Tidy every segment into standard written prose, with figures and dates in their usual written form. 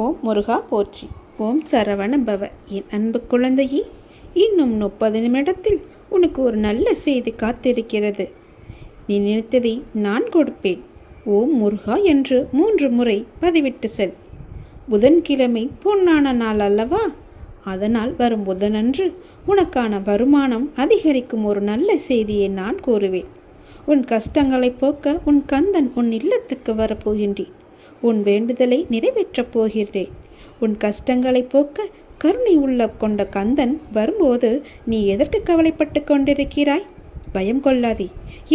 ஓம் முருகா போற்றி. ஓம் சரவண பவ. என் அன்பு குழந்தையே, இன்னும் 30 நிமிடத்தில் உனக்கு ஒரு நல்ல செய்தி காத்திருக்கிறது. நீ நினைத்ததை நான் கொடுப்பேன். ஓம் முருகா என்று 3 முறை பதிவிட்டு செல். புதன்கிழமை பொன்னான நாள் அல்லவா? அதனால் வரும் புதனன்று உனக்கான வருமானம் அதிகரிக்கும் ஒரு நல்ல செய்தியை நான் கூறுவேன். உன் கஷ்டங்களை போக்க உன் கந்தன் உன் இல்லத்துக்கு வரப்போகின்றேன். உன் வேண்டுதலை நிறைவேற்றப் போகிறேன். உன் கஷ்டங்களை போக்க கருணை உள்ள கொண்ட கந்தன் வரும்போது நீ எதற்கு கவலைப்பட்டு கொண்டிருக்கிறாய்? பயம் கொள்ளாதே.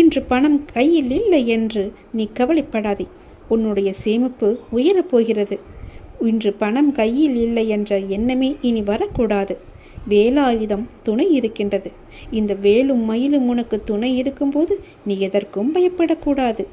இன்று பணம் கையில் இல்லை என்று நீ கவலைப்படாதே. உன்னுடைய சேமிப்பு உயரப்போகிறது. இன்று பணம் கையில் இல்லை என்ற எண்ணமே இனி வரக்கூடாது. வேலாயுதம் துணை இருக்கின்றது. இந்த வேலும் மயிலும் உனக்கு துணை இருக்கும்போது நீ எதற்கும் பயப்படக்கூடாது.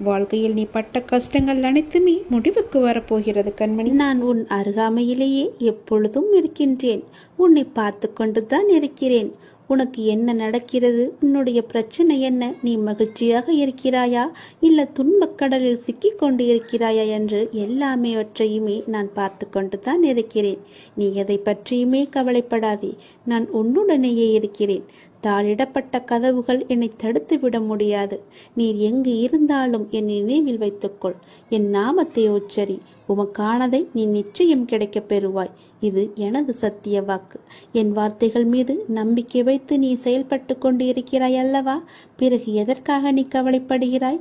வாழ்க்கையில் நீ பட்ட கஷ்டங்கள் அனைத்துமே முடிவுக்கு வரப்போகிறது கண்மணி. நான் உன் அருகாமையிலேயே எப்பொழுதும் இருக்கின்றேன். உன்னை பார்த்து கொண்டுதான் இருக்கிறேன். உனக்கு என்ன நடக்கிறது? உன்னுடைய பிரச்சனை என்ன? நீ மகிழ்ச்சியாக இருக்கிறாயா இல்லை துன்பக்கடலில் சிக்கி கொண்டு இருக்கிறாயா என்று எல்லாமேவற்றையுமே நான் பார்த்து கொண்டு தான் இருக்கிறேன். நீ எதை பற்றியுமே கவலைப்படாதே. நான் உன்னுடனேயே இருக்கிறேன். தாளிடப்பட்ட கதவுகள் என்னை தடுத்து விட முடியாது. நீர் எங்கு இருந்தாலும் என் நினைவில் வைத்துக்கொள். என் நாமத்தை உச்சரி. உமக்கானதை நீ நிச்சயம் கிடைக்கப் பெறுவாய். இது எனது சத்திய வாக்கு. என் வார்த்தைகள் மீது நம்பிக்கை வைத்து நீ செயல்பட்டு கொண்டு இருக்கிறாய் அல்லவா? பிறகு எதற்காக நீ கவலைப்படுகிறாய்?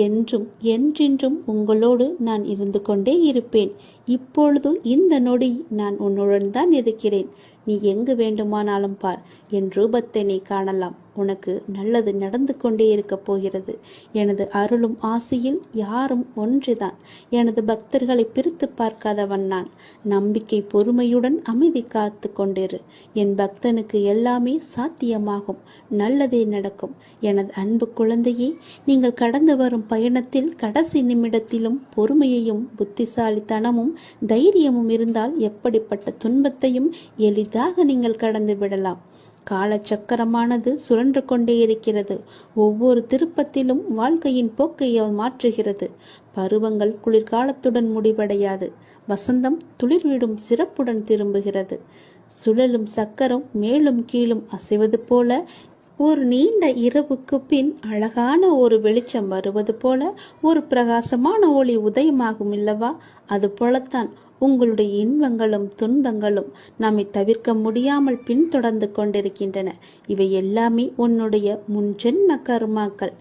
என்றும் என்றென்றும் உங்களோடு நான் இருந்து கொண்டே இருப்பேன். இப்பொழுது இந்த நொடி நான் உன்னுடன் தான் இருக்கிறேன். நீ எங்கு வேண்டுமானாலும் பார். என் ரூபத்தை நீ காணலாம். உனக்கு நல்லது நடந்து கொண்டே இருக்கப் போகிறது. எனது அருளும் ஆசையில் யாரும் ஒன்றுதான். எனது பக்தர்களை பிரித்து பார்க்காதவன் நான். நம்பிக்கை பொறுமையுடன் அமைதி காத்து கொண்டிரு. என் பக்தனுக்கு எல்லாமே சாத்தியமாகும். நல்லதே நடக்கும். எனது அன்பு குழந்தையே, நீங்கள் கடந்து வரும் பயணத்தில் கடைசி நிமிடத்திலும் பொறுமையையும் புத்திசாலித்தனமும் தைரியமும் இருந்தால் எப்படிப்பட்ட துன்பத்தையும் எளிதாக நீங்கள் கடந்து விடலாம். காலச்சக்கரமானது சுழன்று கொண்டே இருக்கிறது. ஒவ்வொரு திருப்பத்திலும் வாழ்க்கையின் போக்கை மாற்றுகிறது. பருவங்கள் குளிர்காலத்துடன் முடிவடையாது. வசந்தம் துளிர்விடும் சிறப்புடன் திரும்புகிறது. சுழலும் சக்கரம் மேலும் கீழும் அசைவது போல ஒரு நீண்ட இரவுக்கு பின் அழகான ஒரு வெளிச்சம் வருவது போல ஒரு பிரகாசமான ஒளி உதயமாகும் இல்லவா? அது போலத்தான் உங்களுடைய இன்பங்களும் துன்பங்களும் நம்மை தவிர்க்க முடியாமல் பின்தொடர்ந்து கொண்டிருக்கின்றன. இவை எல்லாமே உன்னுடைய முன்ஜென்ம கர்மாக்கள்.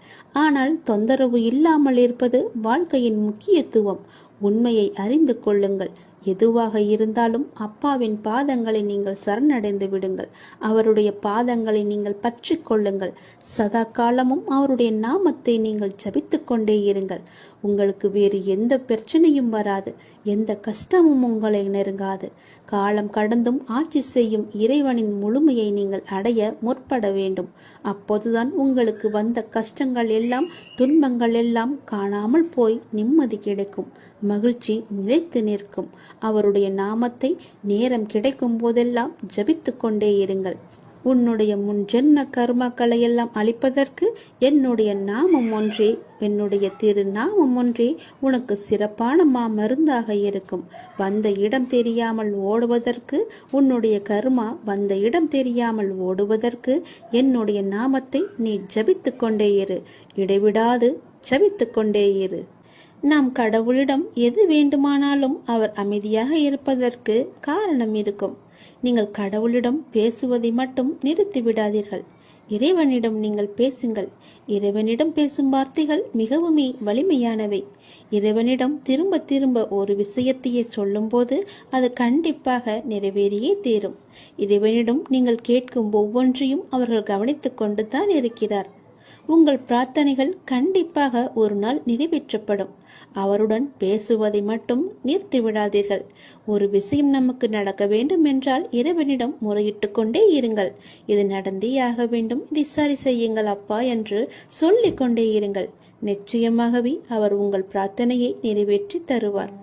ஆனால் தொந்தரவு இல்லாமல் இருப்பது வாழ்க்கையின் முக்கியத்துவம். உண்மையை அறிந்து கொள்ளுங்கள். எதுவாக இருந்தாலும் அப்பாவின் பாதங்களை நீங்கள் சரணடைந்து விடுங்கள். அவருடைய பாதங்களை நீங்கள் பற்றி கொள்ளுங்கள். சதா காலமும் அவருடைய நாமத்தை நீங்கள் ஜபித்து கொண்டே இருங்கள். உங்களுக்கு வேறு எந்த பிரச்சனையும் வராது. எந்த கஷ்டமும் உங்களை நெருங்காது. காலம் கடந்தும் ஆட்சி செய்யும் இறைவனின் முழுமையை நீங்கள் அடைய முற்பட வேண்டும். அப்போதுதான் உங்களுக்கு வந்த கஷ்டங்கள் எல்லாம் துன்பங்கள் எல்லாம் காணாமல் போய் நிம்மதி கிடைக்கும். மகிழ்ச்சி நிலைத்து நிற்கும். அவருடைய நாமத்தை நேரம் கிடைக்கும் போதெல்லாம் ஜபித்து கொண்டே இருங்கள். உன்னுடைய முன்ஜென்ம கர்மாக்களை எல்லாம் அழிப்பதற்கு என்னுடைய நாமம் ஒன்றே, என்னுடைய திருநாமம் ஒன்றே உனக்கு சிறப்பான மருந்தாக இருக்கும். வந்த இடம் தெரியாமல் ஓடுவதற்கு, உன்னுடைய கர்மா வந்த இடம் தெரியாமல் ஓடுவதற்கு என்னுடைய நாமத்தை நீ ஜபித்து கொண்டே இரு. இடைவிடாது ஜபித்து கொண்டே இரு. நாம் கடவுளிடம் எது வேண்டுமானாலும் அவர் அமைதியாக இருப்பதற்கு காரணம் இருக்கும். நீங்கள் கடவுளிடம் பேசுவதை மட்டும் நிறுத்திவிடாதீர்கள். இறைவனிடம் நீங்கள் பேசுங்கள். இறைவனிடம் பேசும் வார்த்தைகள் மிகவும் வலிமையானவை. இறைவனிடம் திரும்ப திரும்ப ஒரு விஷயத்தையே சொல்லும்போது அது கண்டிப்பாக நிறைவேறியே தீரும். இறைவனிடம் நீங்கள் கேட்கும் ஒவ்வொன்றையும் அவர்கள் கவனித்துக் கொண்டு தான் இருக்கிறார். உங்கள் பிரார்த்தனைகள் கண்டிப்பாக ஒரு நாள் நிறைவேற்றப்படும். அவருடன் பேசுவதை மட்டும் நிறுத்திவிடாதீர்கள். ஒரு விஷயம் நமக்கு நடக்க வேண்டும் என்றால் இறைவனிடம் முறையிட்டு கொண்டே இருங்கள். இது நடந்தே ஆக வேண்டும், இதை சரி செய்யுங்கள் அப்பா என்று சொல்லிக் கொண்டே இருங்கள். நிச்சயமாகவே அவர் உங்கள் பிரார்த்தனையை நிறைவேற்றி தருவார்.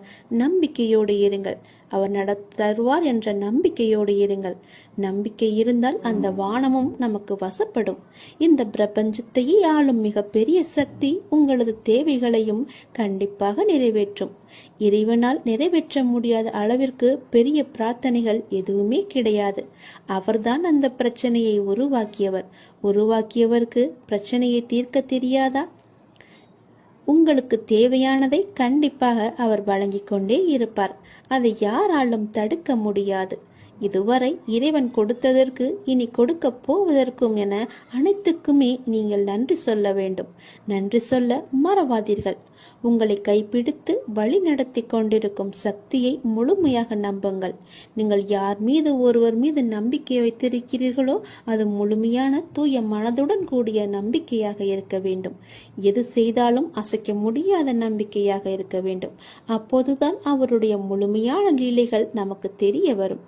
நம்பிக்கையோடு இருங்கள். அவர் நடத்தி தருவார் என்ற நம்பிக்கையோடு இருங்கள். நம்பிக்கை இருந்தால் அந்த வானமும் நமக்கு வசப்படும். இந்த பிரபஞ்சத்தையே ஆளும் மிகப்பெரிய சக்தி உங்களது தேவைகளையும் கண்டிப்பாக நிறைவேற்றும். இறைவனால் நிறைவேற்ற முடியாத அளவிற்கு பெரிய பிரார்த்தனைகள் எதுவுமே கிடையாது. அவர்தான் அந்த பிரச்சனையை உருவாக்கியவருக்கு பிரச்சனையை தீர்க்க தெரியாதா? உங்களுக்கு தேவையானதை கண்டிப்பாக அவர் வழங்கிக் கொண்டே இருப்பார். அதை யாராலும் தடுக்க முடியாது. இதுவரை இறைவன் கொடுத்ததற்கு இனி கொடுக்க போவதற்கும் என அனைத்துக்குமே நீங்கள் நன்றி சொல்ல வேண்டும். நன்றி சொல்ல மறவாதீர்கள். உங்களை கைப்பிடித்து வழி நடத்தி கொண்டிருக்கும் சக்தியை முழுமையாக நம்புங்கள். நீங்கள் யார் மீது ஒருவர் மீது நம்பிக்கை வைத்திருக்கிறீர்களோ அது முழுமையான தூய மனதுடன் கூடிய நம்பிக்கையாக இருக்க வேண்டும். எது செய்தாலும் அசைக்க முடியாத நம்பிக்கையாக இருக்க வேண்டும். அப்போதுதான் அவருடைய முழுமையான லீலைகள் நமக்கு தெரிய வரும்.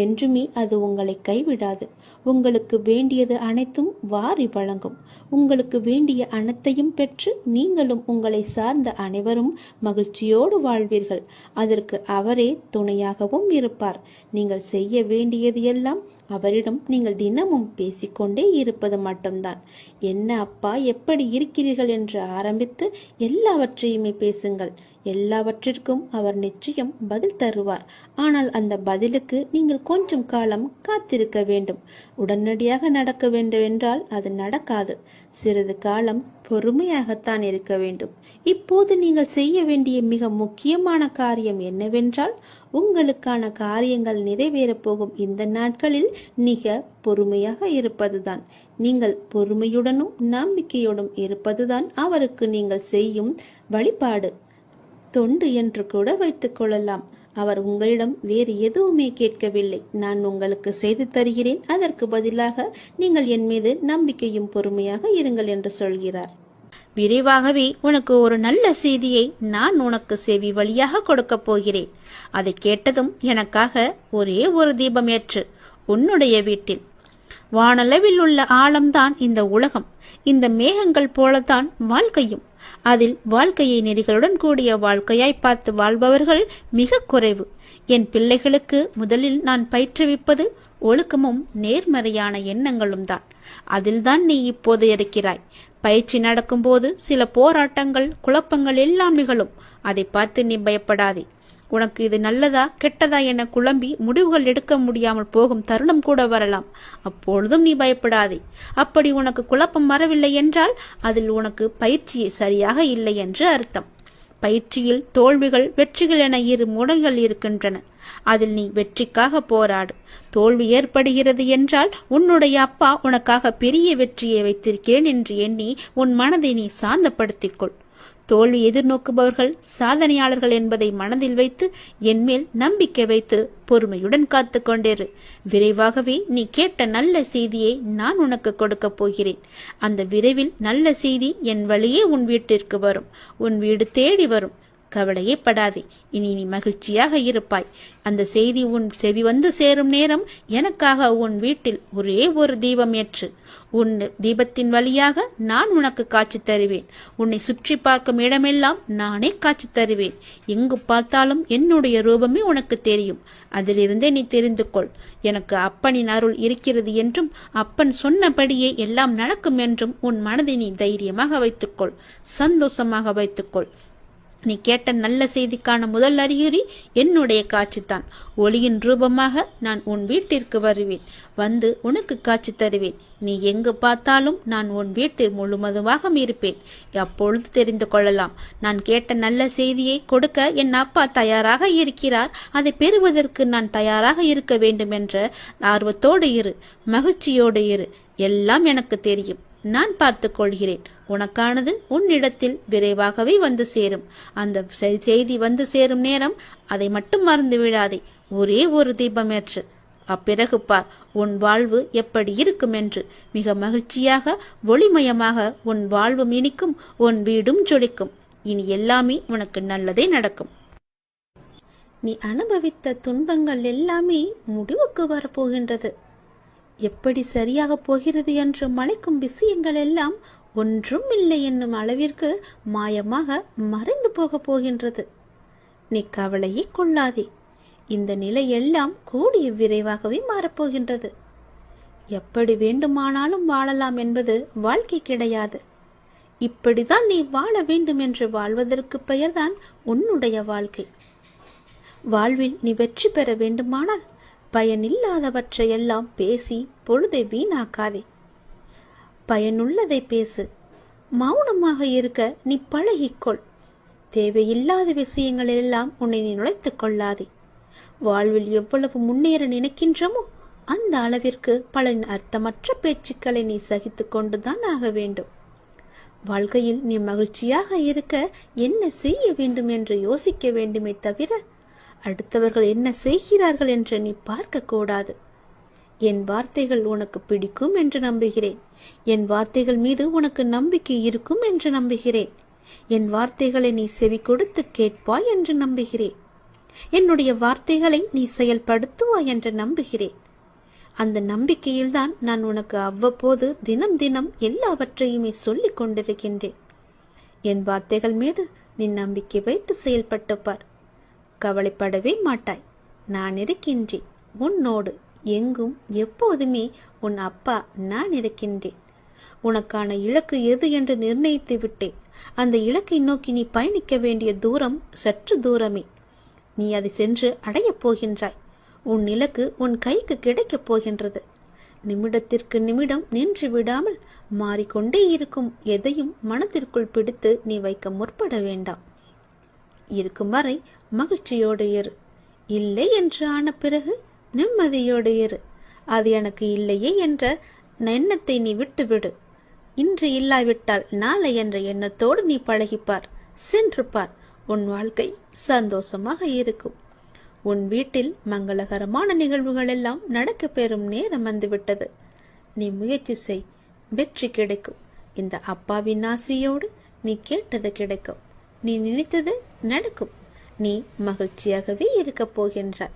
என்றுமே அது உங்களை கைவிடாது. உங்களுக்கு வேண்டியது அனைத்தும் வாரி வழங்கும். உங்களுக்கு வேண்டிய அனைத்தையும் பெற்று நீங்களும் உங்களை சார்ந்த அனைவரும் மகிழ்ச்சியோடு வாழ்வீர்கள். அதற்கு அவரே துணையாகவும் இருப்பார். நீங்கள் செய்ய வேண்டியது எல்லாம் அவரிடம் நீங்கள் தினமும் பேசிக்கொண்டே இருப்பது மட்டும்தான். என்ன அப்பா, எப்படி இருக்கிறீர்கள் என்று ஆரம்பித்து எல்லாவற்றையுமே பேசுங்கள். எல்லாவற்றிற்கும் அவர் நிச்சயம் பதில் தருவார். ஆனால் அந்த பதிலுக்கு நீங்கள் கொஞ்சம் காலம் காத்திருக்க வேண்டும். உடனடியாக நடக்க வேண்டும் என்றால் அது நடக்காது. சிறிது காலம் பொறுமையாகத்தான் இருக்க வேண்டும். இப்போது நீங்கள் செய்ய வேண்டிய மிக முக்கியமான காரியம் என்னவென்றால், உங்களுக்கான காரியங்கள் நிறைவேறப் போகும் இந்த நாட்களில் மிக பொறுமையாக இருப்பதுதான். நீங்கள் பொறுமையுடனும் நம்பிக்கையுடன் இருப்பதுதான் அவருக்கு நீங்கள் செய்யும் வழிபாடு, தொண்டு என்று கூட வைத்துக் கொள்ளலாம். அவர் உங்களிடம் வேறு எதுவுமே கேட்கவில்லை. நான் உங்களுக்கு செய்து தருகிறேன், அதற்கு பதிலாக நீங்கள் என் மீது நம்பிக்கையும் பொறுமையாக இருங்கள் என்று சொல்கிறார். விரைவாகவே உனக்கு ஒரு நல்ல செய்தியை நான் உனக்கு செவி வழியாக கொடுக்க போகிறேன். அதை கேட்டதும் எனக்காக ஒரே ஒரு தீபம் ஏற்று உன்னுடைய வீட்டில். வானளவில் உள்ள ஆழம்தான் இந்த உலகம். இந்த மேகங்கள் போலத்தான் வாழ்க்கையும். அதில் வாழ்க்கையை நெறிகளுடன் கூடிய வாழ்க்கையாய் பார்த்து வாழ்பவர்கள் மிக குறைவு. என் பிள்ளைகளுக்கு முதலில் நான் பயிற்றுவிப்பது ஒழுக்கமும் நேர்மறையான எண்ணங்களும் தான். அதில்தான் நீ இப்போது இருக்கிறாய். பயிற்சி நடக்கும்போது சில போராட்டங்கள், குழப்பங்கள் எல்லாம் நிகழும். அதை பார்த்து நீ பயப்படாதே. உனக்கு இது நல்லதா கெட்டதா என குழம்பி முடிவுகள் எடுக்க முடியாமல் போகும் தருணம் கூட வரலாம். அப்பொழுதும் நீ பயப்படாதே. அப்படி உனக்கு குழப்பம் வரவில்லை என்றால் அதில் உனக்கு பயிற்சி சரியாக இல்லை என்று அர்த்தம். பயிற்சியில் தோல்விகள் வெற்றிகள் என இரு முனைகள் இருக்கின்றன. அதில் நீ வெற்றிக்காக போராடு. தோல்வி ஏற்படுகிறது என்றால் உன்னுடைய அப்பா உனக்காக பெரிய வெற்றியை வைத்திருக்கிறேன் என்று எண்ணி உன் மனதை நீ சாந்தப்படுத்திக்கொள். தோல்வி எதிர்நோக்குபவர்கள் சாதனையாளர்கள் என்பதை மனதில் வைத்து என்மேல் நம்பிக்கை வைத்து பொறுமையுடன் காத்து கொண்டிரு. விரைவாகவே நீ கேட்ட நல்ல செய்தியை நான் உனக்கு கொடுக்க போகிறேன். அந்த விரைவில் நல்ல செய்தி என் வழியே உன் வீட்டிற்கு வரும். உன் வீடு தேடி வரும். கவலையே படாதே. இனி நீ மகிழ்ச்சியாக இருப்பாய். அந்த செய்தி உன் செவி வந்து சேரும் நேரம் எனக்காக உன் வீட்டில் ஒரே ஒரு தீபம் ஏற்று. உன் தீபத்தின் வழியாக நான் உனக்கு காட்சி தருவேன். உன்னை சுற்றி பார்க்கும் இடமெல்லாம் நானே காட்சி தருவேன். எங்கு பார்த்தாலும் என்னுடைய ரூபமே உனக்கு தெரியும். அதிலிருந்தே நீ தெரிந்து கொள். எனக்கு அப்பனின் அருள் இருக்கிறது என்றும் அப்பன் சொன்னபடியே எல்லாம் நடக்கும் என்றும் உன் மனதை நீ தைரியமாக வைத்துக்கொள். சந்தோஷமாக வைத்துக்கொள். நீ கேட்ட நல்ல செய்திக்கான முதல் அறிகுறி என்னுடைய காட்சிதான். ஒளியின் ரூபமாக நான் உன் வீட்டிற்கு வருவேன். வந்து உனக்கு காட்சி தருவேன். நீ எங்கு பார்த்தாலும் நான் உன் வீட்டில் முழுவதுமாக இருப்பேன். அப்பொழுது தெரிந்து கொள்ளலாம். நான் கேட்ட நல்ல செய்தியை கொடுக்க என் அப்பா தயாராக இருக்கிறார். அதை பெறுவதற்கு நான் தயாராக இருக்க வேண்டும் என்ற ஆர்வத்தோடு இரு. மகிழ்ச்சியோடு இரு. எல்லாம் எனக்கு தெரியும். நான் பார்த்துக் கொள்கிறேன். உனக்கானது உன்னிடத்தில் விரைவாகவே வந்து சேரும். அந்த செய்தி வந்து சேரும் நேரம் அதை மட்டும் மறந்து விடாதே. ஒரே ஒரு தீபம் ஏற்று. அப்பிறகு பார் உன் வாழ்வு எப்படி இருக்கும் என்று. மிக மகிழ்ச்சியாக ஒளிமயமாக உன் வாழ்வும் இனிக்கும், உன் வீடும் ஜொலிக்கும். இனி எல்லாமே உனக்கு நல்லதே நடக்கும். நீ அனுபவித்த துன்பங்கள் எல்லாமே முடிவுக்கு வரப்போகின்றது. எப்படி சரியாக போகிறது என்று மலைக்கும் விஷயங்கள் எல்லாம் ஒன்றும் இல்லை என்னும் அளவிற்கு மாயமாக மறைந்து போகப் போகின்றது. நீ கவலையே கொள்ளாதே. இந்த நிலை எல்லாம் கூடிய விரைவாகவே மாறப்போகின்றது. எப்படி வேண்டுமானாலும் வாழலாம் என்பது வாழ்க்கை கிடையாது. இப்படிதான் நீ வாழ வேண்டும் என்று வாழ்வதற்கு பெயர்தான் உன்னுடைய வாழ்க்கை. வாழ்வில் நீ வெற்றி பெற வேண்டுமானால் பயனில்லாதவற்றையெல்லாம் பேசி பொழுதை வீணாக்காதே. பயனுள்ளதை பேசு. மௌனமாக இருக்க நீ பழகிக்கொள். தேவையில்லாத விஷயங்களெல்லாம் உன்னை நீ நுழைத்துக் கொள்ளாதே. வாழ்வில் எவ்வளவு முன்னேற நினைக்கின்றமோ அந்த அளவிற்கு பல அர்த்தமற்ற பேச்சுக்களை நீ சகித்து கொண்டுதான் ஆக வேண்டும். வாழ்க்கையில் நீ மகிழ்ச்சியாக இருக்க என்ன செய்ய வேண்டும் என்று யோசிக்க வேண்டுமே தவிர அடுத்தவர்கள் என்ன செய்கிறார்கள் என்று நீ பார்க்க கூடாது. என் வார்த்தைகள் உனக்கு பிடிக்கும் என்று நம்புகிறேன். என் வார்த்தைகள் மீது உனக்கு நம்பிக்கை இருக்கும் என்று நம்புகிறேன். என் வார்த்தைகளை நீ செவி கொடுத்து கேட்பாய் என்று நம்புகிறேன். என்னுடைய வார்த்தைகளை நீ செயல்படுத்துவாய் என்று நம்புகிறேன். அந்த நம்பிக்கையில்தான் நான் உனக்கு அவ்வப்போது தினம் தினம் எல்லாவற்றையுமே சொல்லிக் கொண்டிருக்கின்றேன். என் வார்த்தைகள் மீது நீ நம்பிக்கை வைத்து செயல்பட்டு பார். கவலைப்படவே மாட்டாய். நான் இருக்கின்றேன் உன்னோடு. எங்கும் எப்போதுமே உன் அப்பா நான் இருக்கின்றேன். உனக்கான இலக்கு எது என்று நிர்ணயித்து விட்டேன். அந்த இலக்கை நோக்கி நீ பயணிக்க வேண்டிய தூரம் சற்று தூரமே. நீ அதை சென்று அடையப் போகின்றாய். உன் இலக்கு உன் கைக்கு கிடைக்கப் போகின்றது. நிமிடத்திற்கு நிமிடம் நின்று விடாமல் மாறிக்கொண்டே இருக்கும் எதையும் மனதிற்குள் பிடித்து நீ வைக்க முற்பட வேண்டாம். இருக்கும் வரை மகிழ்ச்சியோடு இரு. இல்லை என்று ஆன பிறகு நிம்மதியோடு இரு. அது எனக்கு இல்லையே என்ற எண்ணத்தை நீ விட்டுவிடு. இன்று இல்லாவிட்டால் நாளை என்ற எண்ணத்தோடு நீ பழகிப்பார். சென்று பார். உன் வாழ்க்கை சந்தோஷமாக இருக்கும். உன் வீட்டில் மங்களகரமான நிகழ்வுகள் எல்லாம் நடக்க பெறும் நேரம் வந்துவிட்டது. நீ முயற்சி செய். வெற்றி கிடைக்கும். இந்த அப்பாவின் ஆசையோடு நீ கேட்டது கிடைக்கும். நீ நினைத்தது நடக்கும். நீ மகிழ்ச்சியாகவே இருக்கப் போகின்றாய்.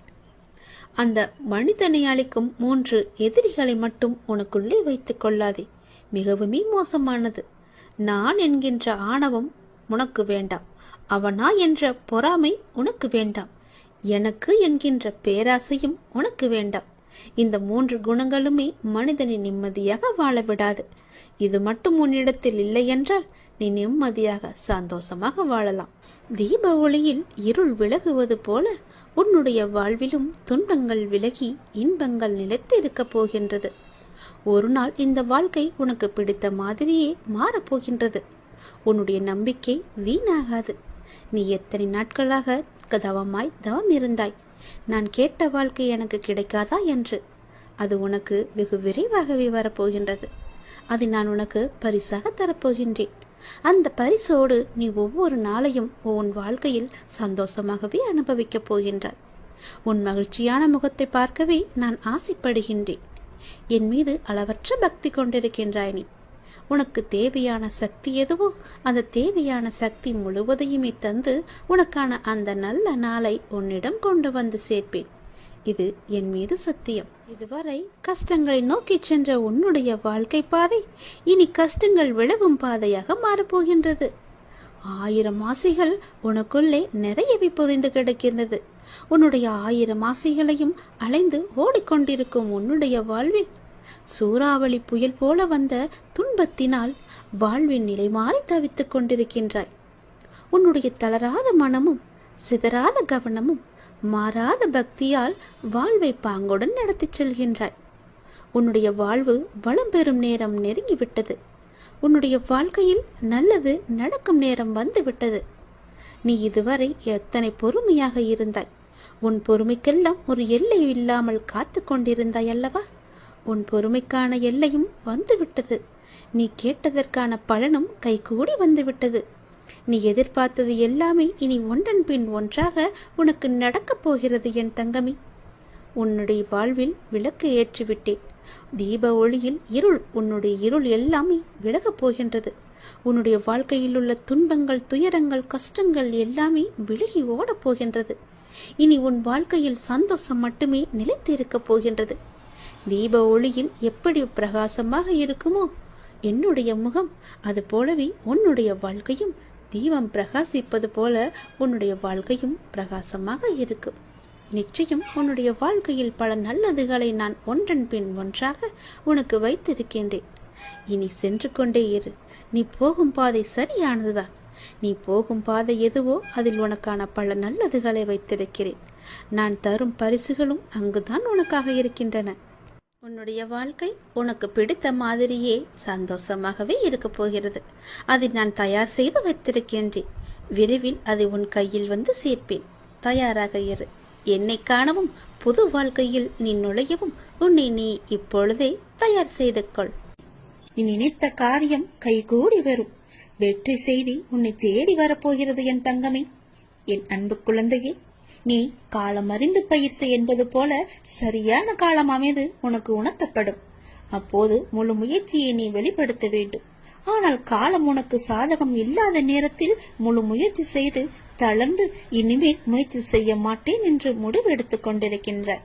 அந்த மனிதனை அளிக்கும் 3 எதிரிகளை மட்டும் உனக்குள்ளே வைத்துக் கொள்ளாதே. மிகவுமே மோசமானது. நான் என்கின்ற ஆணவம் உனக்கு வேண்டாம். அவனா என்ற பொறாமை உனக்கு வேண்டாம். எனக்கு என்கின்ற பேராசையும் உனக்கு வேண்டாம். இந்த 3 குணங்களுமே மனிதனை நிம்மதியாக வாழ விடாது. இது மட்டும் உன்னிடத்தில் இல்லை என்றால் நீ நிம்மதியாக சந்தோஷமாக வாழலாம். தீப ஒளியில் இருள் விலகுவது போல உன்னுடைய வாழ்விலும் துன்பங்கள் விலகி இன்பங்கள் நிலைத்து இருக்க போகின்றது. ஒரு நாள் இந்த வாழ்க்கை உனக்கு பிடித்த மாதிரியே மாறப்போகின்றது. உன்னுடைய நம்பிக்கை வீணாகாது. நீ எத்தனை நாட்களாக தவம் இருந்தாய். நான் கேட்ட வாழ்க்கை எனக்கு கிடைக்காதா என்று. அது உனக்கு வெகு விரைவாகவே வரப்போகின்றது. அதை நான் உனக்கு பரிசாக தரப்போகின்றேன். அந்த பரிசோடு நீ ஒவ்வொரு நாளையும் உன் வாழ்க்கையில் சந்தோஷமாகவே அனுபவிக்கப் போகின்றாய். உன் மகிழ்ச்சியான முகத்தை பார்க்கவே நான் ஆசைப்படுகின்றேன். என் மீது அளவற்ற பக்தி கொண்டிருக்கின்றாய் நீ. உனக்கு தேவையான சக்தி எதுவோ அந்த தேவையான சக்தி முழுவதையுமே தந்து உனக்கான அந்த நல்ல நாளை உன்னிடம் கொண்டு வந்து சேர்ப்பேன். இது என் மீது சத்தியம். இதுவரை கஷ்டங்களை நோக்கி சென்ற உன்னுடைய வாழ்க்கை பாதை இனி கஷ்டங்கள் விலகும் பாதையாக மாறப்போகின்றது. 1000 ஆசைகள் உனக்குள்ளே நிறையவே புதைந்து கிடக்கின்றது. உன்னுடைய 1000 ஆசைகளையும் அலைந்து ஓடிக்கொண்டிருக்கும் உன்னுடைய வாழ்வில் சூறாவளி புயல் போல வந்த துன்பத்தினால் வாழ்வின் நிலை மாறி தவித்துக் கொண்டிருக்கின்றாய். உன்னுடைய தளராத மனமும் சிதறாத கவனமும் மாறாத பக்தியால் வாழ்வை பாங்குடன் நடத்தி செல்கின்றாய். உன்னுடைய வாழ்வு வளம் பெறும் நேரம் நெருங்கிவிட்டது. உன்னுடைய வாழ்க்கையில் நல்லது நடக்கும் நேரம் வந்துவிட்டது. நீ இதுவரை எத்தனை பொறுமையாக இருந்தாய். உன் பொறுமைக்கெல்லாம் ஒரு எல்லை இல்லாமல் காத்து கொண்டிருந்தாய் அல்லவா? உன் பொறுமைக்கான எல்லையும் வந்துவிட்டது. நீ கேட்டதற்கான பலனும் கைகூடி வந்துவிட்டது. நீ எதிர்பார்த்தது எல்லாமே இனி ஒன்றன் பின் ஒன்றாக உனக்கு நடக்கப் போகிறது என் தங்கமி. உன்னுடைய வாழ்வில் விளக்கு ஏற்றிவிட்டேன். தீப ஒளியில் இருள், உன்னுடைய இருள் எல்லாமே விலகப் போகின்றது. உன்னுடைய வாழ்க்கையில் உள்ள துன்பங்கள், துயரங்கள், கஷ்டங்கள் எல்லாமே விலகி ஓடப் போகின்றது. இனி உன் வாழ்க்கையில் சந்தோஷம் மட்டுமே நிலைத்து இருக்கப் போகின்றது. தீப ஒளியில் எப்படி பிரகாசமாக இருக்குமோ என்னுடைய முகம் அது போலவே உன்னுடைய வாழ்க்கையும் தீபம் பிரகாசிப்பது போல உன்னுடைய வாழ்க்கையும் பிரகாசமாக இருக்கும். நிச்சயம் உன்னுடைய வாழ்க்கையில் பல நல்லதுகளை நான் ஒன்றன் பின் ஒன்றாக உனக்கு வைத்திருக்கின்றேன். இனி சென்று கொண்டே இரு. நீ போகும் பாதை சரியானதுதான். நீ போகும் பாதை எதுவோ அதில் உனக்கான பல நல்லதுகளை வைத்திருக்கிறேன். நான் தரும் பரிசுகளும் அங்குதான் உனக்காக இருக்கின்றன. உன்னுடைய வாழ்க்கை உனக்கு பிடித்த மாதிரியே சந்தோஷமாகவே இருக்க போகிறது. அதை நான் தயார் செய்து வைத்திருக்கின்றேன். விரைவில் அதை உன் கையில் வந்து சேர்ப்பேன். தயாராக இரு. என்னை காணவும் புது வாழ்க்கையில் நீ நுழையவும் உன்னை நீ இப்பொழுதே தயார் செய்து கொள். நீ நினைத்த காரியம் கைகூடி வரும். வெற்றி செய்தி உன்னை தேடி வரப்போகிறது என் தங்கமே. என் அன்பு குழந்தையே, நீ காலம் அறிந்து பயிர் செய் என்பது போல சரியான காலம் அமைது உனக்கு உணர்த்தப்படும். அப்போது முழு முயற்சியை நீ வெளிப்படுத்த வேண்டும். ஆனால் காலம் உனக்கு சாதகம் இல்லாத நேரத்தில் முழு முயற்சி செய்து தளர்ந்து இனிமேல் முயற்சி செய்ய மாட்டேன் என்று முடிவு எடுத்துக் கொண்டிருக்கின்றாய்.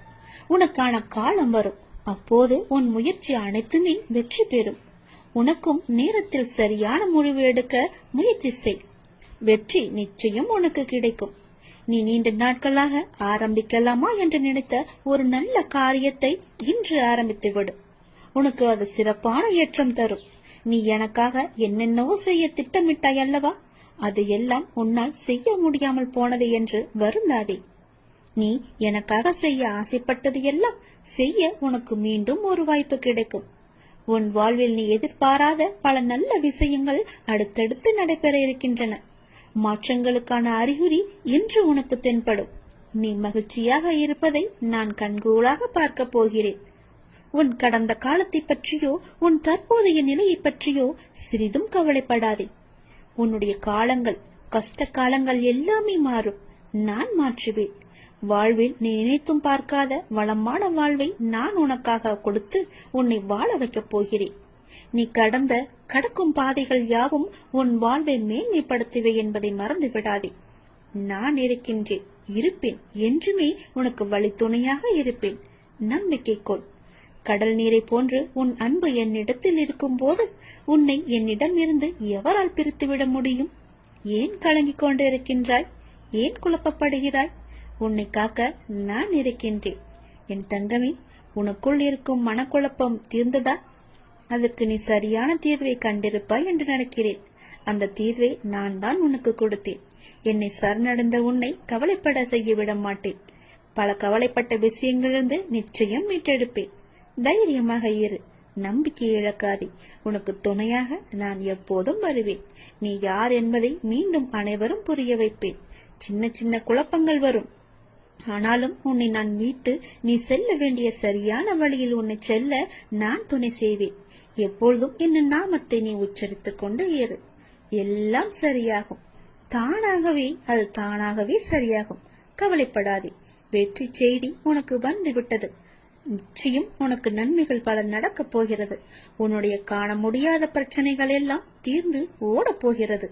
உனக்கான காலம் வரும். அப்போது உன் முயற்சி அனைத்துமே வெற்றி பெறும். உனக்கும் நேரத்தில் சரியான முடிவு எடுக்க முயற்சி செய். வெற்றி நிச்சயம் உனக்கு கிடைக்கும். நீ நீண்ட நாட்களாக ஆரம்பிக்கலாமா என்று நினைத்த ஒரு நல்ல காரியத்தை இன்று ஆரம்பித்து விடு. உனக்கு அது சிறப்பான ஏற்றம் தரும். நீ எனக்காக என்னென்னவோ செய்ய திட்டமிட்டாய் அல்லவா? அது எல்லாம் உன்னால் செய்ய முடியாமல் போனது என்று வருந்தாதே. நீ எனக்காக செய்ய ஆசைப்பட்டது எல்லாம் செய்ய உனக்கு மீண்டும் ஒரு வாய்ப்பு கிடைக்கும். உன் வாழ்வில் நீ எதிர்பாராத பல நல்ல விஷயங்கள் அடுத்தடுத்து நடைபெற இருக்கின்றன. மாற்றங்களுக்கான அறிகுறி இன்று உனக்கு தென்படும். நீ மகிழ்ச்சியாக இருப்பதை நான் கண்கூடாக பார்க்க போகிறேன். உன் கடந்த காலத்தை பற்றியோ உன் தற்போதைய நிலையை பற்றியோ சிறிதும் கவலைப்படாதே. உன்னுடைய காலங்கள், கஷ்ட காலங்கள் எல்லாமே மாறும். நான் மாற்றுவேன். வாழ்வில் நீ நினைத்தும் பார்க்காத வளமான வாழ்வை நான் உனக்காக கொடுத்து உன்னை வாழ வைக்கப் போகிறேன். நீ கடக்கும் பாதைகள் யாவும் உன் வாழ்வை மேன்மைப்படுத்துவே என்பதை மறந்து விடாதே. நான் இருக்கின்றேன், இருப்பேன், என்றுமே உனக்கு வழித்துணையாக இருப்பேன். நம்பிக்கை கொள். கடல் நீரை போன்று உன் அன்பு என்னிடத்தில் இருக்கும் போது உன்னை என்னிடம் இருந்து எவரால் பிரித்துவிட முடியும்? ஏன் கலங்கிக் கொண்டு இருக்கின்றாய்? ஏன் குழப்பப்படுகிறாய்? உன்னை காக்க நான் இருக்கின்றேன். என் தங்கமே, உனக்குள் இருக்கும் மனக்குழப்பம் தீர்ந்ததா? அதற்கு நீ சரியான தீர்வை கண்டிருப்பாய் என்று நினைக்கிறேன். அந்த தீர்வை நான் தான் உனக்கு கொடுத்தேன். என்னை சரணடைந்த உன்னை கவலைப்பட செய்ய விட மாட்டேன். பல கவலைப்பட்ட விஷயங்களிலிருந்து நிச்சயம் மீட்டெடுப்பேன். தைரியமாக இரு. நம்பிக்கை இழக்காதே. உனக்கு துணையாக நான் எப்போதும் வருவேன். நீ யார் என்பதை மீண்டும் அனைவரும் புரிய வைப்பேன். சின்ன சின்ன குழப்பங்கள் வரும். ஆனாலும் உன்னை நான் மீட்டு நீ செல்ல வேண்டிய சரியான வழியில் உன்னை செல்ல நான் துணை செய்வேன். எப்பொழுதும் என் நாமத்தை நீ உச்சரித்துக் கொண்டு ஏறு. எல்லாம் சரியாகும். அது தானாகவே சரியாகும். கவலைப்படாதே. வெற்றி செய்தி உனக்கு வந்து விட்டது. நிச்சயம் உனக்கு நன்மைகள் பல நடக்கப் போகிறது. உன்னுடைய காண முடியாத பிரச்சனைகள் எல்லாம் தீர்ந்து ஓடப் போகிறது.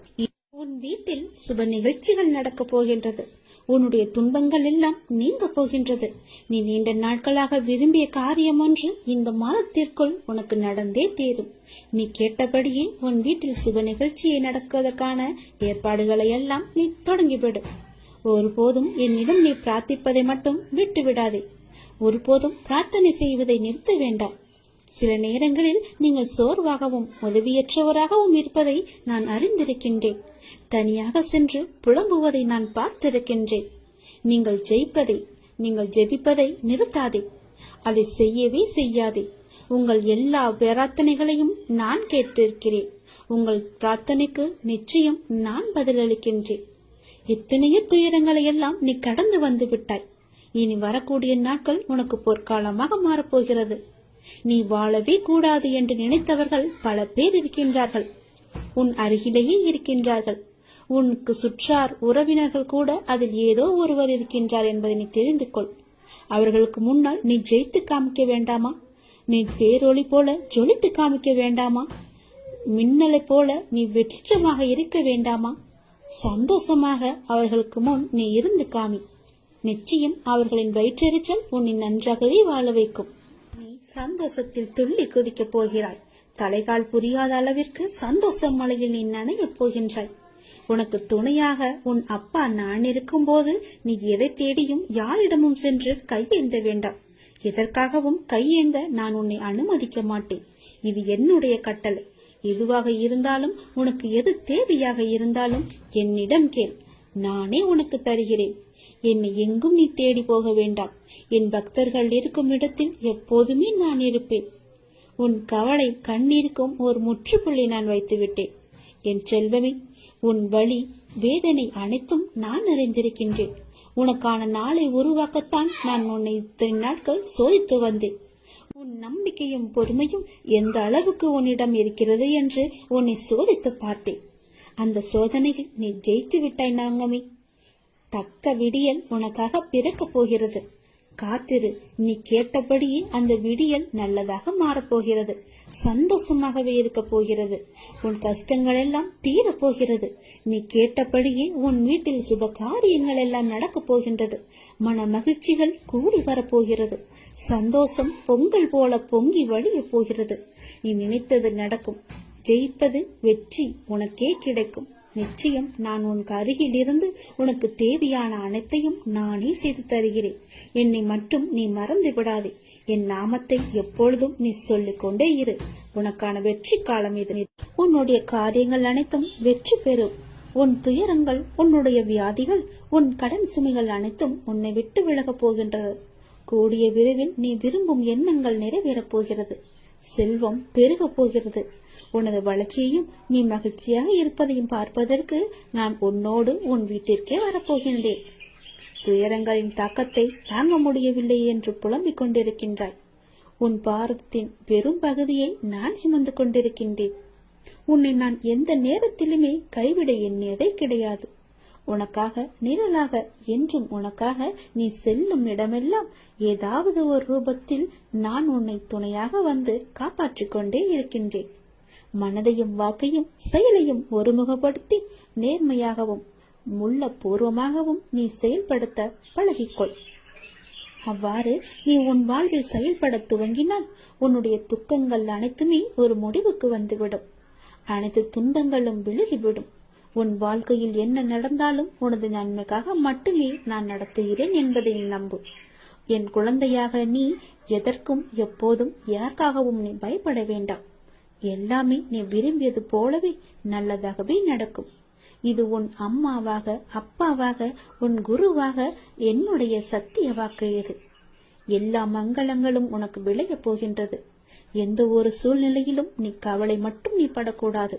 உன் வீட்டில் சுப நிகழ்ச்சிகள் நடக்கப் போகின்றது. உன்னுடைய துன்பங்கள் எல்லாம் நீங்க போகின்றது. நீ நீண்ட நாட்களாக விரும்பிய காரியம் ஒன்று இந்த மாதத்திற்குள் உனக்கு நடந்தே தீரும். நீ கேட்டபடியே உன் வீட்டில் சுப நிகழ்ச்சியை நடக்குவதற்கான ஏற்பாடுகளை எல்லாம் நீ தொடங்கிவிடு. ஒருபோதும் என்னிடம் நீ பிரார்த்திப்பதை மட்டும் விட்டு விடாதே. ஒருபோதும் பிரார்த்தனை செய்வதை நிறுத்த வேண்டாம். சில நேரங்களில் நீங்கள் சோர்வாகவும் உதவியற்றவராகவும் இருப்பதை நான் அறிந்திருக்கின்றேன். தனியாக சென்று புலம்புவதை நான் பார்த்திருக்கின்றேன். நீங்கள் ஜெபிப்பதை நிறுத்தாதே. அதை செய்யவே செய்யாதே. உங்கள் எல்லா பிரார்த்தனைகளையும் நான் கேட்டிருக்கிறேன். உங்கள் பிரார்த்தனைக்கு நிச்சயம் நான் பதிலளிக்கின்றேன். எத்தனையோ துயரங்களை எல்லாம் நீ கடந்து வந்து விட்டாய். இனி வரக்கூடிய நாட்கள் உனக்கு பொற்காலமாக மாறப்போகிறது. நீ வாழவே கூடாது என்று நினைத்தவர்கள் பல பேர் இருக்கின்றார்கள். உன் அருகிலேயே இருக்கின்றார்கள். உனக்கு சுற்றார் உறவினர்கள் கூட அதில் ஏதோ ஒருவர் இருக்கின்றார் என்பதை நீ தெரிந்து கொள். அவர்களுக்கு முன்னால் நீ ஜெயித்து காமிக்க வேண்டாமா? நீ பேரொளி போல ஜொலித்து காமிக்க வேண்டாமா? மின்னலை போல நீ வெற்றிடமாக இருக்க வேண்டாமா? சந்தோஷமாக அவர்களுக்கு முன் நீ இருந்து காமி. நிச்சயம் அவர்களின் வயிற்றெரிச்சல் உன்னை நன்றாகவே வாழ வைக்கும். நீ சந்தோஷத்தில் துள்ளி குதிக்கப் போகிறாய். தலைகால் புரியாத அளவிற்கு சந்தோஷ மலையில் நீ நனையப் போகின்றாய். உனக்கு துணையாக உன் அப்பா நான் இருக்கும்போது நீ எதை தேடியும் யாரிடமும் சென்று கையேந்த வேண்டாம். எதற்காகவும் கையேந்த நான் உன்னை அனுமதிக்க மாட்டேன். இது என்னுடைய கட்டளை. எதுவாக இருந்தாலும், உனக்கு எது தேவையாக இருந்தாலும் என்னிடம் கேள், நானே உனக்கு தருகிறேன். என்னை எங்கும் நீ தேடி போக வேண்டாம். என் பக்தர்கள் இருக்கும் இடத்தில் எப்போதுமே நான் இருப்பேன். உன் கவலை கண்ணீருக்கும் ஒரு முற்றுப்புள்ளி நான் வைத்துவிட்டேன். என் செல்வமே, உன் வலி வேதனை அனைத்தும் நான் அறிந்திருக்கின்றேன். உனக்கான நாளை உருவாக்கத்தான் நான் உன்னை இத்தனை நாட்கள் சோதித்து வந்தேன். உன் நம்பிக்கையும் பொறுமையும் எந்த அளவுக்கு உன்னிடம் இருக்கிறது என்று உன்னை சோதித்து பார்த்தேன். அந்த சோதனையில் நீ ஜெயித்து விட்டாய் தங்கமே. தக்க விடியல் உனக்காக பிறக்கப் போகிறது. காத்திரு. நீ கேட்டபடியே அந்த விடியல் நல்லதாக மாறப்போகிறது. சந்தோஷமாகவே இருக்க போகிறது. உன் கஷ்டங்கள் எல்லாம் தீரப் போகிறது. நீ கேட்டபடியே உன் வீட்டில் சுப காரியங்கள் எல்லாம் நடக்கப் போகின்றது. மன மகிழ்ச்சிகள் கூடி வரப்போகிறது. சந்தோஷம் பொங்கல் போல பொங்கி வழிய போகிறது. நீ நினைத்தது நடக்கும். ஜெயிப்பது வெற்றி உனக்கே கிடைக்கும். நிச்சயம் நான் உனக்கு அருகில் இருந்து உனக்கு தேவையான அனைத்தையும் நானே செய்து தருகிறேன். என்னை மட்டும் நீ மறந்து விடாதே. என் நாமத்தை எப்பொழுதும் நீ சொல்லிக் கொண்டே இரு. உனக்கான வெற்றி காலம் இது. உன்னுடைய காரியங்கள் அனைத்தும் வெற்றி பெறும். உன் துயரங்கள், உன்னுடைய வியாதிகள், உன் கடன் சுமைகள் அனைத்தும் உன்னை விட்டு விலகப் போகின்றது. கூடிய விரைவில் நீ விரும்பும் எண்ணங்கள் நிறைவேறப் போகிறது. செல்வம் பெருகப் போகிறது. உனது வளர்ச்சியையும் நீ மகிழ்ச்சியாக இருப்பதையும் பார்ப்பதற்கு நான் உன்னோடு உன் வீட்டிற்கே வரப்போகின்றேன். துயரங்களின் தாக்கத்தை தாங்க முடியவில்லை என்று புலம்பிக் கொண்டிருக்கின்றாய். உன் பாரத்தின் பெரும் பகுதியை நான் சுமந்து கொண்டிருக்கின்றேன். உன்னை நான் எந்த நேரத்திலுமே கைவிட எண்ணியதே கிடையாது. உனக்காக நிழலாக என்றும் உனக்காக நீ செல்லும் இடமெல்லாம் ஏதாவது ஒரு ரூபத்தில் நான் உன்னை துணையாக வந்து காப்பாற்றிக் கொண்டே இருக்கின்றேன். மனதையும் வாக்கையும் செயலையும் ஒருமுகப்படுத்தி நேர்மையாகவும் முள்ள பூர்வமாகவும் நீ செயல்படுத்த பழகிக்கொள். அவ்வாறு நீ உன் வாழ்வில் செயல்பட துவங்கினால் உன்னுடைய துக்கங்கள் அனைத்துமே ஒரு முடிவுக்கு வந்துவிடும். அனைத்து துன்பங்களும் விலகிவிடும். உன் வாழ்க்கையில் என்ன நடந்தாலும் உனது நன்மைக்காக மட்டுமே நான் நடத்துகிறேன் என்பதை நம்பு. என் குழந்தையாக நீ எதற்கும் எப்போதும் யாருக்காகவும் நீ பயப்பட வேண்டாம். எல்லாமே நீ விரும்பியது போலவே நல்லதாகவே நடக்கும். இது உன் அம்மாவாக, அப்பாவாக, உன் குருவாக என்னுடைய சத்திய வாக்கு. இது எல்லா மங்களங்களும் உனக்கு விளைய போகின்றது. எந்த ஒரு சூழ்நிலையிலும் நீ கவலை மட்டும் நீ படக்கூடாது.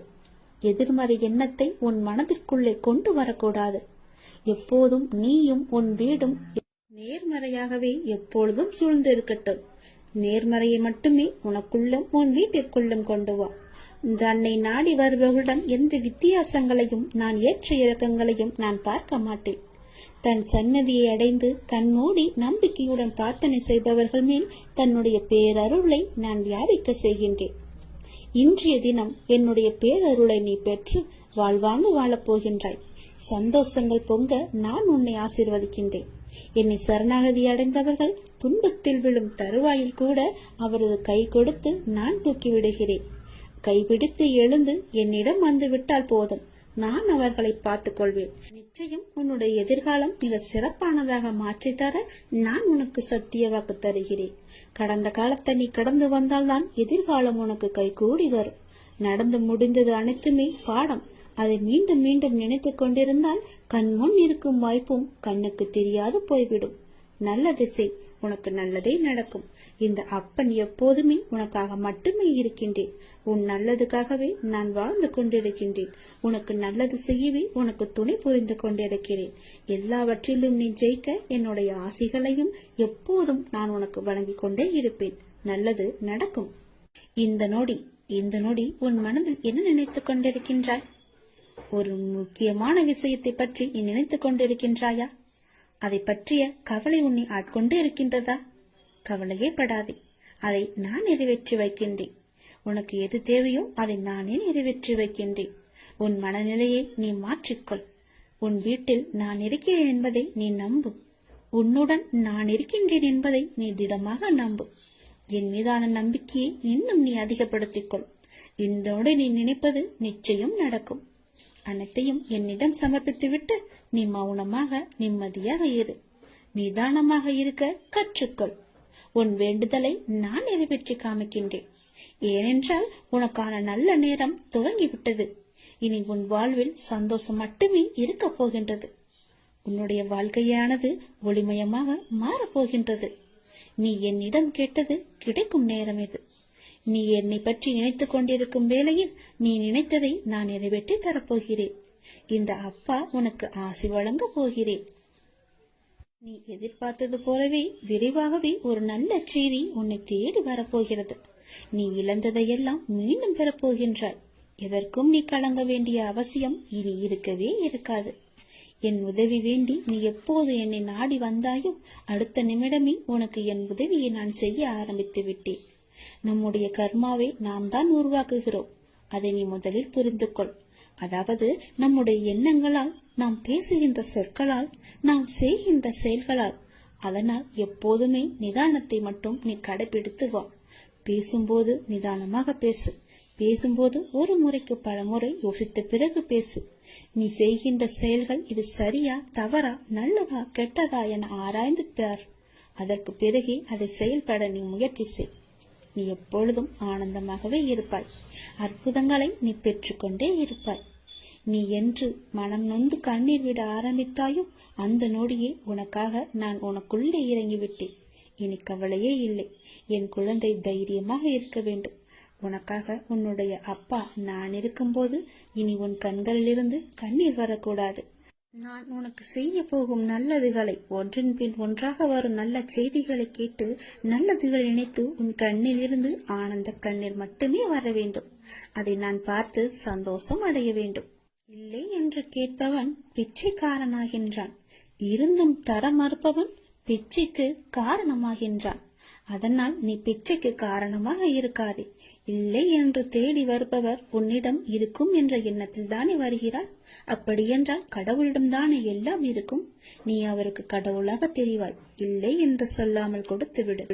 எதிர்மறை எண்ணத்தை உன் மனதிற்குள்ளே கொண்டு வரக்கூடாது. எப்போதும் நீயும் உன் வீடும் நேர்மறையாகவே எப்பொழுதும் சூழ்ந்து இருக்கட்டும். நேர்மறையை மட்டுமே உனக்குள்ளும் உன் வீட்டிற்குள்ளும் கொண்டு வா. தன்னை நாடி வருபவர்களிடம் எந்த வித்தியாசங்களையும் நான் ஏற்ற இறக்கங்களையும் நான் பார்க்க மாட்டேன். தன் சன்னதியை அடைந்து கண்மூடி நம்பிக்கையுடன் பிரார்த்தனை செய்பவர்கள் மேல் தன்னுடைய பேரருளை நான் வியாபிக்க செய்கின்றேன். இன்றைய தினம் என்னுடைய பேரருளை நீ பெற்று வாழ்வாங்கு வாழப் போகின்றாய். சந்தோஷங்கள் பொங்க நான் உன்னை ஆசீர்வதிக்கின்றேன். என்னை சரணாகதி அடைந்தவர்கள் துன்பத்தில் விழும் தருவாயில் கூட அவரது கை கொடுத்து நான் தூக்கி விடுகிறேன். கைபிடித்து எழுந்து என்னிடம் வந்து விட்டால் போதும், நான் அவர்களை பார்த்துக் கொள்வேன். நிச்சயம் உன்னுடைய எதிர்காலம் மிக சிறப்பானதாக மாற்றித்தர நான் உனக்கு சத்திய வாக்கு தருகிறேன். கடந்த காலத்தை நீ கடந்து வந்தால்தான் எதிர்காலம் உனக்கு கை கூடி வரும். நடந்து முடிந்தது அனைத்துமே பாடம். அதை மீண்டும் மீண்டும் நினைத்துக் கொண்டிருந்தால் கண்முன் இருக்கும் வாய்ப்பும் கண்ணுக்கு தெரியாது போய்விடும். நல்ல திசை, உனக்கு நல்லதே நடக்கும். இந்த அப்பன் எப்போதுமே உனக்காக மட்டுமே இருக்கின்றேன். உன் நல்லதுக்காகவே நான் வாழ்ந்து கொண்டிருக்கின்றேன். உனக்கு நல்லது செய்யவே உனக்கு துணை புரிந்து கொண்டிருக்கிறேன். எல்லாவற்றிலும் நீ ஜெயிக்க என்னுடைய ஆசைகளையும் எப்போதும் நான் உனக்கு வழங்கிக் கொண்டே இருப்பேன். நல்லது நடக்கும். இந்த நொடி உன் மனதில் என்ன நினைத்துக் கொண்டிருக்கின்றாய்? ஒரு முக்கியமான விஷயத்தை பற்றி நீ நினைத்துக் கொண்டிருக்கின்றாயா? அதை பற்றிய கவலை உன்னை ஆட்கொண்டு இருக்கின்றதா? கவலையே படாதே. அதை நான் நிறைவேற்றி வைக்கின்றேன். உனக்கு எது தேவையோ அதை நானே நிறைவேற்றி வைக்கின்றேன். உன் மனநிலையை நீ மாற்றிக்கொள். உன் வீட்டில் நான் இருக்கிறேன் என்பதை நீ நம்பு. உன்னுடன் நான் இருக்கின்றேன் என்பதை நீ திடமாக நம்பு. என் மீதான நம்பிக்கையை இன்னும் நீ அதிகப்படுத்திக்கொள். இதோடு நீ நினைப்பது நிச்சயம் நடக்கும். அனைத்தையும் என்னிடம் சமர்ப்பித்துவிட்டு நீ மௌனமாக நிம்மதியாக இரு. நிதானமாக இருக்க கற்றுக்கொள். உன் வேண்டுதலை நான் நிறைவேற்றி காமிக்கின்றேன். ஏனென்றால் உனக்கான நல்ல நேரம் துவங்கிவிட்டது. இனி உன் வாழ்வில் சந்தோஷம் மட்டுமே இருக்க போகின்றது. உன்னுடைய வாழ்க்கையானது ஒளிமயமாக மாறப்போகின்றது. நீ என்னிடம் கேட்டது கிடைக்கும் நேரம் இது. நீ என்னை பற்றி நினைத்துக் கொண்டிருக்கும் வேளையில் நீ நினைத்ததை நான் நிறைவேற்றி தரப்போகிறேன். இந்த அப்பா உனக்கு ஆசி வழங்க போகிறேன். நீ எதிர்பார்த்தது போலவே விரைவாகவே ஒரு நல்ல செய்தி உன்னை தேடி வரப்போகிறது. நீ இழந்ததையெல்லாம் மீண்டும் பெறப்போகின்றாய். எதற்கும் நீ கலங்க வேண்டிய அவசியம் இனி இருக்கவே இருக்காது. என் உதவி வேண்டி நீ எப்போது என்னை நாடி வந்தாயோ அடுத்த நிமிடமே உனக்கு என் உதவியை நான் செய்ய ஆரம்பித்து விட்டேன். நம்முடைய கர்மாவை நாம் தான் உருவாக்குகிறோம். அதை நீ முதலில் புரிந்து கொள். அதாவது நம்முடைய எண்ணங்களால், நாம் பேசுகின்ற சொற்களால், நாம் செய்கின்ற செயல்களால். அதனால் எப்போதுமே நிதானத்தை மட்டும் நீ கடைபிடித்து வா. பேசும்போது நிதானமாக பேசு. பேசும்போது ஒரு முறைக்கு பல முறை யோசித்த பிறகு பேசு. நீ செய்கின்ற செயல்கள் இது சரியா தவறா நல்லதா கெட்டதா என ஆராய்ந்து பார். அதற்கு பிறகே அதை செயல்பட நீ முயற்சி செய். நீ எப்பொழுதும் ஆனந்தமாகவே இருப்பாய். அற்புதங்களை நீ பெற்றுக்கொண்டே இருப்பாய். நீ என்று மனம் நொந்து கண்ணீர் விட ஆரம்பித்தாயோ அந்த நொடியே உனக்காக நான் உனக்குள்ளே இறங்கிவிட்டேன். இனி கவலையே இல்லை. என் குழந்தை தைரியமாக இருக்க வேண்டும். உனக்காக உன்னுடைய அப்பா நான் இருக்கும்போது இனி உன் கண்களிலிருந்து கண்ணீர் வரக்கூடாது. நான் உனக்கு செய்ய போகும் நல்லதுகளை ஒன்றின் பின் ஒன்றாக வரும் நல்ல செய்திகளை கேட்டு நல்லதுகள் நினைத்து உன் கண்ணில் இருந்து ஆனந்த கண்ணீர் மட்டுமே வர வேண்டும். அதை நான் பார்த்து சந்தோஷம் அடைய வேண்டும். இல்லை என்று கேட்பவன் பிச்சைக்காரனாகின்றான். இருந்தும் தர மறுப்பவன் பிச்சைக்கு காரணமாகின்றான். அதனால் நீ பிச்சைக்கு காரணமாக இருக்காதே. இல்லை என்று தேடி வருபவர் உன்னிடம் இருக்கும் என்ற எண்ணத்தில் தானே வருகிறார். அப்படியென்றால் கடவுளிடம் தானே எல்லாம் இருக்கும். நீ அவருக்கு கடவுளாக தெரிவாய். இல்லை என்று சொல்லாமல் கொடுத்து விடு.